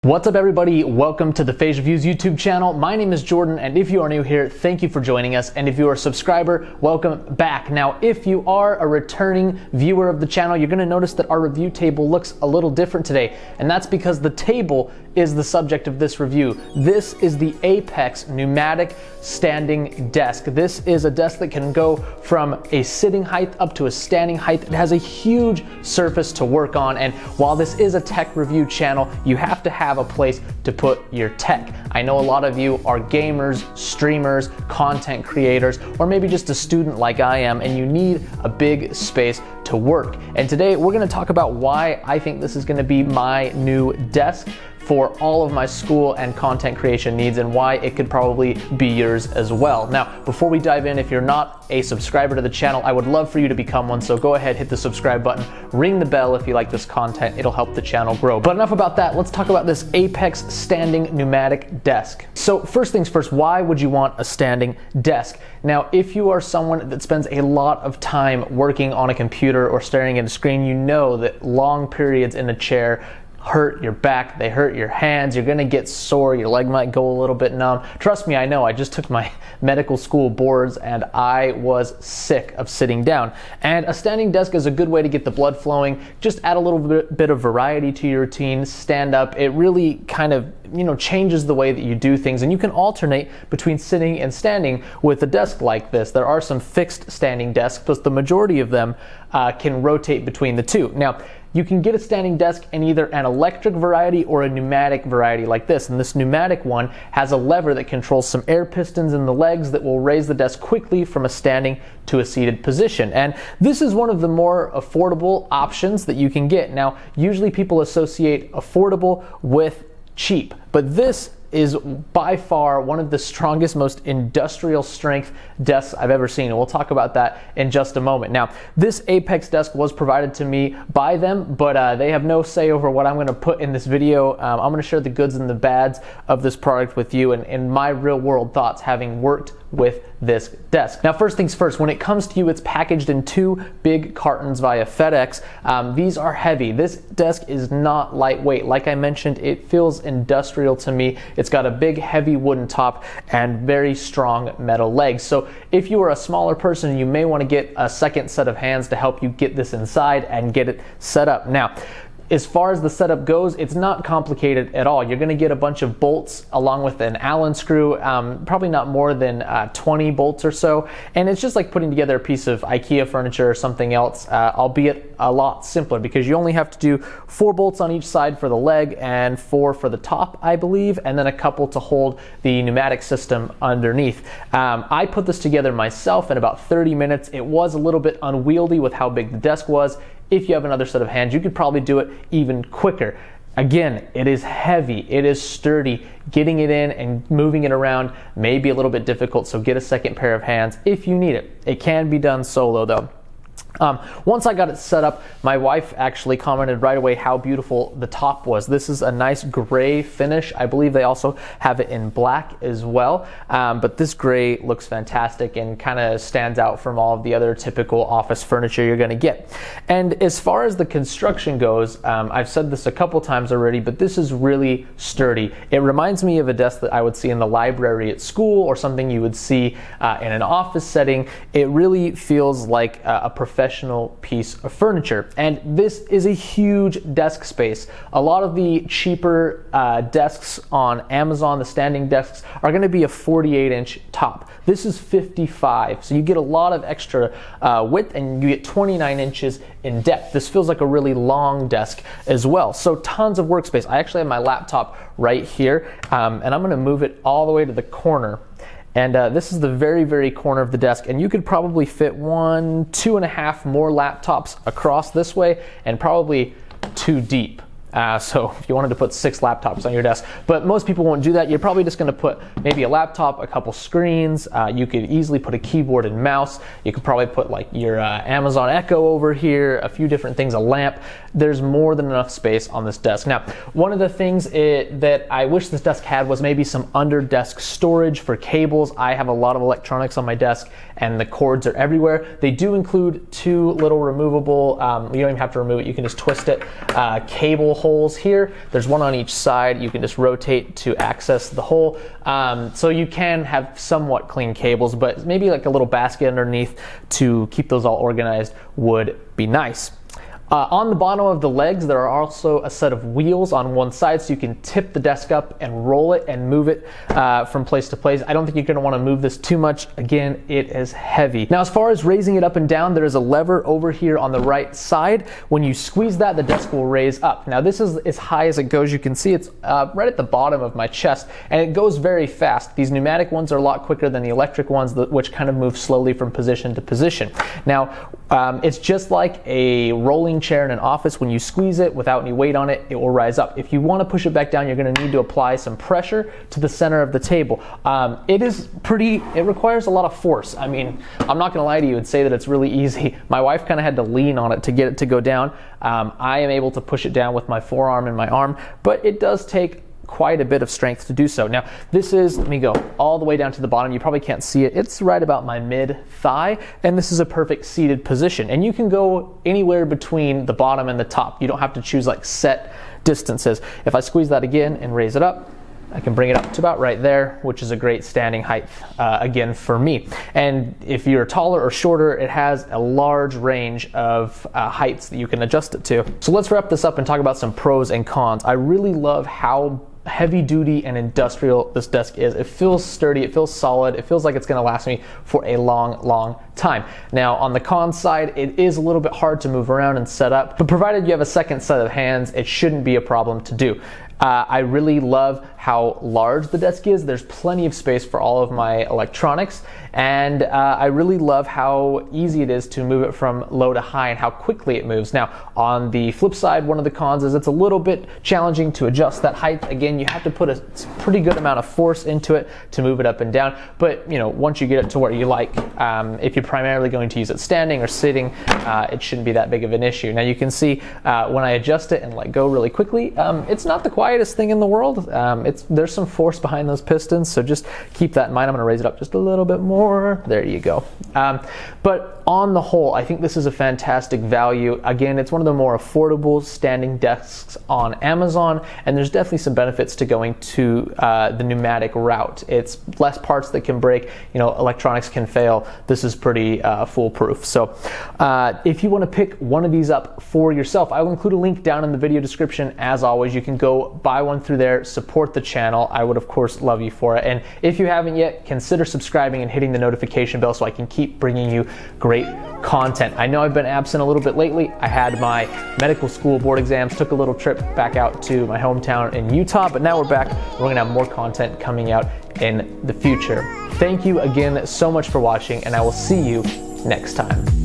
What's up everybody, welcome to the Phase Reviews YouTube channel. My name is Jordan, and if you are new here, thank you for joining us, and if you are a subscriber, welcome back. Now, if you are a returning viewer of the channel, you're gonna notice that our review table looks a little different today, and that's because the table is the subject of this review. This is the Apex Pneumatic Standing Desk. This is a desk that can go from a sitting height up to a standing height. It has a huge surface to work on, and while this is a tech review channel, you have to have a place to put your tech. I know a lot of you are gamers, streamers, content creators, or maybe just a student like I am, and you need a big space to work. And today we're gonna talk about why I think this is gonna be my new desk for all of my school and content creation needs, and why it could probably be yours as well. Now, before we dive in, if you're not a subscriber to the channel, I would love for you to become one, so go ahead, hit the subscribe button, ring the bell if you like this content, it'll help the channel grow. But enough about that, let's talk about this Apex Standing Pneumatic Desk. So first things first, why would you want a standing desk? Now, if you are someone that spends a lot of time working on a computer or staring at a screen, you know that long periods in a chair hurt your back, they hurt your hands, you're gonna get sore, your leg might go a little bit numb. Trust me, I know, I just took my medical school boards and I was sick of sitting down. And a standing desk is a good way to get the blood flowing, just add a little bit of variety to your routine, stand up. It really kind of, changes the way that you do things, and you can alternate between sitting and standing with a desk like this. There are some fixed standing desks, but the majority of them can rotate between the two. Now, you can get a standing desk in either an electric variety or a pneumatic variety like this. And this pneumatic one has a lever that controls some air pistons in the legs that will raise the desk quickly from a standing to a seated position. And this is one of the more affordable options that you can get. Now, usually people associate affordable with cheap, but this is by far one of the strongest, most industrial strength desks I've ever seen. And we'll talk about that in just a moment. Now, this Apex desk was provided to me by them, but they have no say over what I'm gonna put in this video. I'm gonna share the goods and the bads of this product with you and my real world thoughts having worked with this desk. Now, first things first, when it comes to you, it's packaged in 2 big cartons via FedEx. These are heavy. This desk is not lightweight. Like I mentioned, it feels industrial to me. It's got a big, heavy wooden top and very strong metal legs. So if you are a smaller person, you may want to get a second set of hands to help you get this inside and get it set up. Now, as far as the setup goes, it's not complicated at all. You're gonna get a bunch of bolts along with an Allen screw, probably not more than 20 bolts or so. And it's just like putting together a piece of IKEA furniture or something else, albeit a lot simpler, because you only have to do 4 bolts on each side for the leg and 4 for the top, I believe, and then a couple to hold the pneumatic system underneath. I put this together myself in about 30 minutes. It was a little bit unwieldy with how big the desk was. If you have another set of hands, you could probably do it even quicker. Again, it is heavy, it is sturdy. Getting it in and moving it around may be a little bit difficult, so get a second pair of hands if you need it. It can be done solo though. Once I got it set up, my wife actually commented right away how beautiful the top was. This is a nice gray finish. I believe they also have it in black as well, but this gray looks fantastic and kind of stands out from all of the other typical office furniture you're going to get. And as far as the construction goes, I've said this a couple times already, but this is really sturdy. It reminds me of a desk that I would see in the library at school or something you would see in an office setting. It really feels like a professional piece of furniture, and this is a huge desk space. A lot of the cheaper desks on Amazon, the standing desks, are going to be a 48-inch top. This is 55, so you get a lot of extra width and you get 29 inches in depth. This feels like a really long desk as well, so tons of workspace. I actually have my laptop right here, and I'm going to move it all the way to the corner. And this is the very, very corner of the desk, and you could probably fit 1, 2.5 more laptops across this way, and probably 2 deep. So if you wanted to put 6 laptops on your desk, but most people won't do that. You're probably just gonna put maybe a laptop, a couple screens. You could easily put a keyboard and mouse. You could probably put like your Amazon Echo over here, a few different things, a lamp. There's more than enough space on this desk. Now, one of the things that I wish this desk had was maybe some under desk storage for cables. I have a lot of electronics on my desk and the cords are everywhere. They do include 2 little removable, you don't even have to remove it, you can just twist it, cable holes here. There's one on each side. You can just rotate to access the hole. So you can have somewhat clean cables, but maybe like a little basket underneath to keep those all organized would be nice. On the bottom of the legs, there are also a set of wheels on one side, so you can tip the desk up and roll it and move it from place to place. I don't think you're going to want to move this too much. Again, it is heavy. Now, as far as raising it up and down, there is a lever over here on the right side. When you squeeze that, the desk will raise up. Now, this is as high as it goes. You can see it's right at the bottom of my chest, and it goes very fast. These pneumatic ones are a lot quicker than the electric ones, which kind of move slowly from position to position. Now, it's just like a rolling chair in an office. When you squeeze it without any weight on it, it will rise up. If you want to push it back down, you're going to need to apply some pressure to the center of the table. It requires a lot of force. I mean, I'm not going to lie to you and say that it's really easy. My wife kind of had to lean on it to get it to go down. I am able to push it down with my forearm and my arm, but it does take quite a bit of strength to do so. Now, this is, let me go all the way down to the bottom. You probably can't see it. It's right about my mid-thigh, and this is a perfect seated position. And you can go anywhere between the bottom and the top. You don't have to choose like set distances. If I squeeze that again and raise it up, I can bring it up to about right there, which is a great standing height, again, for me. And if you're taller or shorter, it has a large range of heights that you can adjust it to. So let's wrap this up and talk about some pros and cons. I really love how heavy duty and industrial this desk is. It feels sturdy, it feels solid, it feels like it's going to last me for a long time. Now, on the con side, it is a little bit hard to move around and set up, but provided you have a second set of hands, it shouldn't be a problem to do. I really love how large the desk is. There's plenty of space for all of my electronics, and I really love how easy it is to move it from low to high and how quickly it moves. Now, on the flip side, one of the cons is it's a little bit challenging to adjust that height. Again, you have to put a pretty good amount of force into it to move it up and down, but you know, once you get it to where you like, if you're primarily going to use it standing or sitting, it shouldn't be that big of an issue. Now, you can see when I adjust it and let go really quickly, it's not the quietest thing in the world. There's some force behind those pistons, so just keep that in mind. I'm going to raise it up just a little bit more. There you go. But on the whole, I think this is a fantastic value. Again, it's one of the more affordable standing desks on Amazon, and there's definitely some benefits to going to the pneumatic route. It's less parts that can break, you know, electronics can fail. This is pretty foolproof. So if you want to pick one of these up for yourself, I will include a link down in the video description. As always, you can go buy one through there, support the channel. I would of course love you for it. And if you haven't yet, consider subscribing and hitting the notification bell so I can keep bringing you great content. I know I've been absent a little bit lately. I had my medical school board exams, took a little trip back out to my hometown in Utah, but now we're back. We're gonna have more content coming out in the future. Thank you again so much for watching, and I will see you next time.